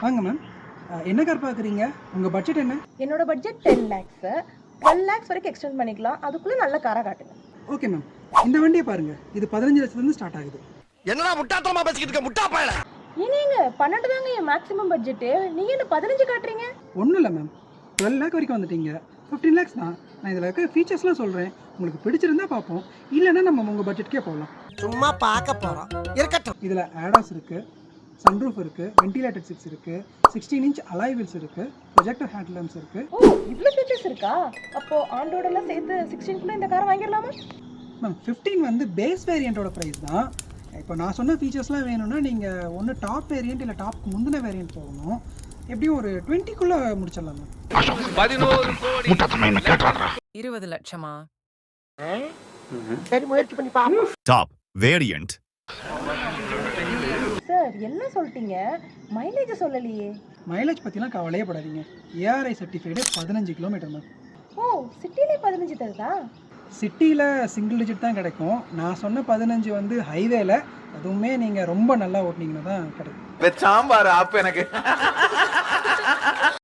வாங்க மேம். என்ன கார் பார்க்குறீங்க? உங்கள் பட்ஜெட் என்ன? என்னோட பட்ஜெட் 10 lakhs 12 lakhs வரைக்கும் எக்ஸ்டெண்ட் பண்ணிக்கலாம். அதுக்குள்ளே நல்ல காராக காட்டுங்க. Okay ma'am. இந்த வண்டியை பாருங்கள். இது 15 லட்சத்துலேருந்து ஸ்டார்ட் ஆகுது. என்னடா முட்டாத்தனமா பேசிக்கிட்டு இருக்க முட்டா பயல. ஏங்க 12 தாங்க என் மேக்ஸிமம் பட்ஜெட்டு. நீங்கள் என்ன 15 காட்டுறீங்க? ஒன்றும் இல்லை மேம். 12 லேக் வரைக்கும் வந்துட்டீங்க. 15 லேக்ஸ் தான். நான் இதில் இருக்க ஃபீச்சர்ஸ்லாம் சொல்கிறேன். உங்களுக்கு பிடிச்சிருந்தா பார்ப்போம். இல்லைன்னா நம்ம உங்கள் பட்ஜெட்கே போகலாம். சும்மா பார்க்க போறோம். இருக்கட்டும். இதில் ஆடாஸ் இருக்குது, சன்ரூஃப் இருக்குது, வென்டிலேட்டட் சீட்ஸ் இருக்குது, 16 இன்ச் அலாய் வீல்ஸ் இருக்குது, ப்ரொஜெக்டர் ஹேண்ட்லம்ஸ் இருக்குது. ஓ இவ்வளோ ஃபீச்சர்ஸ் இருக்கா? அப்போது ஆண்டோடலாம் சேர்த்து 16 இந்த காரை வாங்கிடலாமா? மேம் 15 வந்து பேஸ் வேரியண்ட்டோட ப்ரைஸ் தான். இப்போ நான் சொன்ன ஃபீச்சர்ஸ்லாம் வேணும்னா நீங்கள் ஒன்று டாப் வேரியண்ட் இல்லை டாப்க்கு முந்தின வேரியண்ட் போகணும். எப்படியும் ஒரு 20க்குள்ளே முடிச்சிடலாம் மேம். 20 லட்சமா? சரி முயற்சி பண்ணி பாப்போம். Top variant. சார் எல்லாம் சொல்லிட்டீங்க, மைலேஜ் சொல்லலையே. மைலேஜ் பற்றிலாம் கவலையே படாதீங்க. ARI certified 15 kilometre ma'am. ஓ சிட்டிலே 15 தருதா? சிட்டியில் சிங்கிள் டிஜிட் தான் கிடைக்கும். நான் சொன்ன 15 வந்து ஹைவேல, அதுவுமே நீங்கள் ரொம்ப நல்லா ஓட்டினீங்கன்னா தான் கிடைக்கும். சாம்பார் ஆப் எனக்கு